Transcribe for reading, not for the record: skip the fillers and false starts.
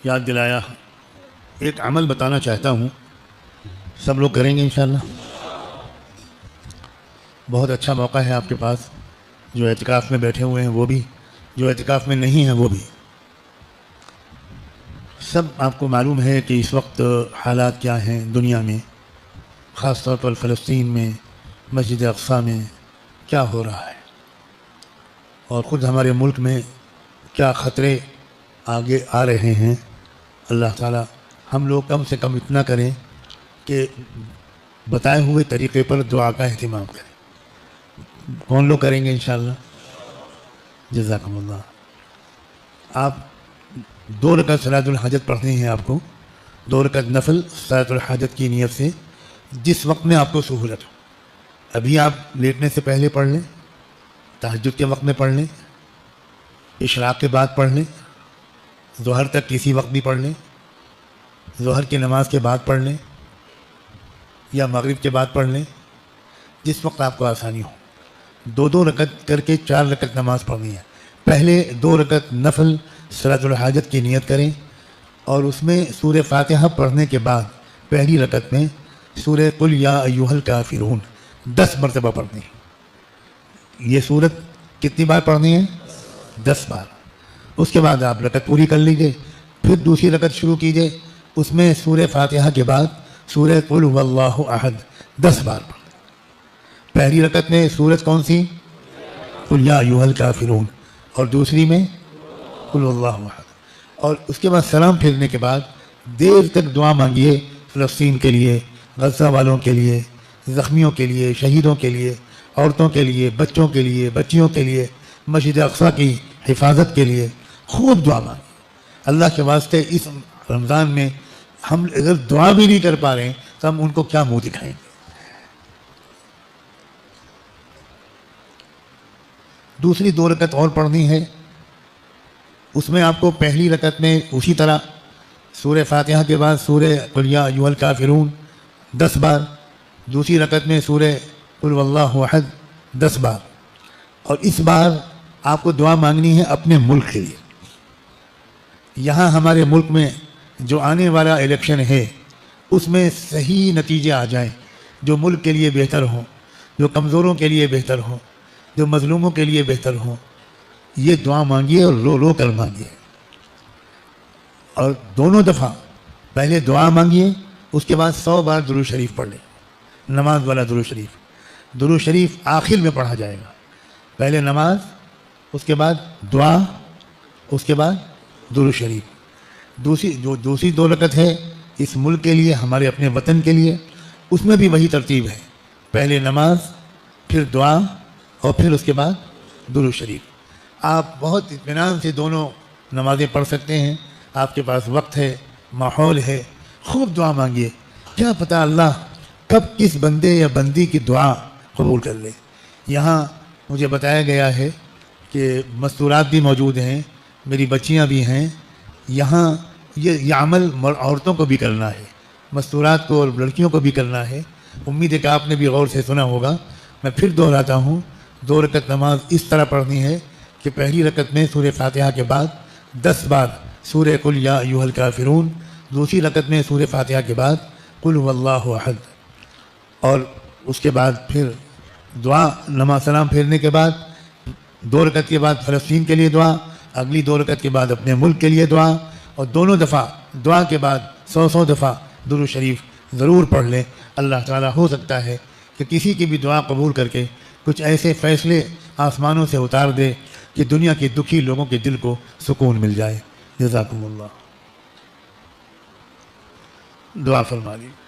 یاد دلایا. ایک عمل بتانا چاہتا ہوں, سب لوگ کریں گے انشاءاللہ. بہت اچھا موقع ہے آپ کے پاس, جو اعتکاف میں بیٹھے ہوئے ہیں وہ بھی, جو اعتکاف میں نہیں ہیں وہ بھی. سب آپ کو معلوم ہے کہ اس وقت حالات کیا ہیں دنیا میں, خاص طور پر فلسطین میں, مسجد اقصیٰ میں کیا ہو رہا ہے, اور خود ہمارے ملک میں کیا خطرے آگے آ رہے ہیں. اللہ تعالی ہم لوگ کم سے کم اتنا کریں کہ بتائے ہوئے طریقے پر دعا کا اہتمام کریں. کون لوگ کریں گے انشاءاللہ؟ جزاکم اللہ. آپ 2 رکعت صلاۃ الحاجت پڑھنی ہے آپ کو, 2 رکعت نفل صلاۃ الحاجت کی نیت سے, جس وقت میں آپ کو سہولت ہو. ابھی آپ لیٹنے سے پہلے پڑھ لیں, تہجد کے وقت میں پڑھ لیں, اشراق کے بعد پڑھ لیں, ظہر تک کسی وقت بھی پڑھ لیں, ظہر کی نماز کے بعد پڑھ لیں, یا مغرب کے بعد پڑھ لیں, جس وقت آپ کو آسانی ہو. 2 رکعت کر کے 4 رکعت نماز پڑھنی ہے. پہلے 2 رکعت نفل صلاۃ الحاجت کی نیت کریں, اور اس میں سورہ فاتحہ پڑھنے کے بعد پہلی رکعت میں سورہ قل یا ایھا الکافرون 10 مرتبہ پڑھنی ہے. یہ سورت کتنی بار پڑھنی ہے؟ 10 بار. اس کے بعد آپ رکعت پوری کر لیجئے, پھر دوسری رکعت شروع کیجئے, اس میں سورہ فاتحہ کے بعد سورہ قل ھو اللہ احد 10 بار پڑھیں. پہلی رکعت میں سورت کون سی؟ قل یا ایھا الکافرون, اور دوسری میں قل اللہ احد. اور اس کے بعد سلام پھیرنے کے بعد دیر تک دعا مانگیے فلسطین کے لیے, غزہ والوں کے لیے, زخمیوں کے لیے, شہیدوں کے لیے, عورتوں کے لیے, بچوں کے لیے, بچیوں کے لیے, مسجد اقصیٰ کی حفاظت کے لیے. خوب دعا مانگیے. اللہ کے واسطے اس رمضان میں ہم اگر دعا بھی نہیں کر پا رہے ہیں تو ہم ان کو کیا منہ دکھائیں گے. دوسری 2 رکعت اور پڑھنی ہے. اس میں آپ کو پہلی رکعت میں اسی طرح سورہ فاتحہ کے بعد سورہ قل یا ایھا الکافرون 10 بار, دوسری رکعت میں سورہ قل اللہ احد 10 بار. اور اس بار آپ کو دعا مانگنی ہے اپنے ملک کے لیے. یہاں ہمارے ملک میں جو آنے والا الیکشن ہے اس میں صحیح نتیجے آ جائیں, جو ملک کے لیے بہتر ہوں, جو کمزوروں کے لیے بہتر ہوں, جو مظلوموں کے لیے بہتر ہوں. یہ دعا مانگیے اور رو رو کر مانگیے. اور دونوں دفعہ پہلے دعا مانگیے, اس کے بعد 100 بار درود شریف پڑھ لیں, نماز والا درود شریف. درود شریف آخر میں پڑھا جائے گا. پہلے نماز, اس کے بعد دعا, اس کے بعد درود شریف. دوسری 2 رکعت ہے اس ملک کے لیے, ہمارے اپنے وطن کے لیے, اس میں بھی وہی ترتیب ہے. پہلے نماز, پھر دعا, اور پھر اس کے بعد درود شریف. آپ بہت اطمینان سے دونوں نمازیں پڑھ سکتے ہیں. آپ کے پاس وقت ہے, ماحول ہے, خوب دعا مانگیے. کیا پتہ اللہ کب کس بندے یا بندی کی دعا قبول کر لے. یہاں مجھے بتایا گیا ہے کہ مستورات بھی موجود ہیں, میری بچیاں بھی ہیں. یہاں یہ عمل عورتوں کو بھی کرنا ہے, مستورات کو اور لڑکیوں کو بھی کرنا ہے. امید ہے کہ آپ نے بھی غور سے سنا ہوگا. میں پھر دہراتا ہوں, 2 رکعت نماز اس طرح پڑھنی ہے کہ پہلی رکعت میں سورہ فاتحہ کے بعد 10 بار سورہ قل یا ایھا الکافرون, دوسری رکعت میں سورہ فاتحہ کے بعد قل ھو اللہ احد, اور اس کے بعد پھر دعا. نماز سلام پھیرنے کے بعد 2 رکعت کے بعد فلسطین کے لیے دعا, اگلی 2 رکعت کے بعد اپنے ملک کے لیے دعا, اور دونوں دفعہ دعا کے بعد 100 دفعہ درود شریف ضرور پڑھ لیں. اللہ تعالیٰ ہو سکتا ہے کہ کسی کی بھی دعا قبول کر کے کچھ ایسے فیصلے آسمانوں سے اتار دے کہ دنیا کے دکھی لوگوں کے دل کو سکون مل جائے. جزاکم اللہ. دعا فرما لیجیے.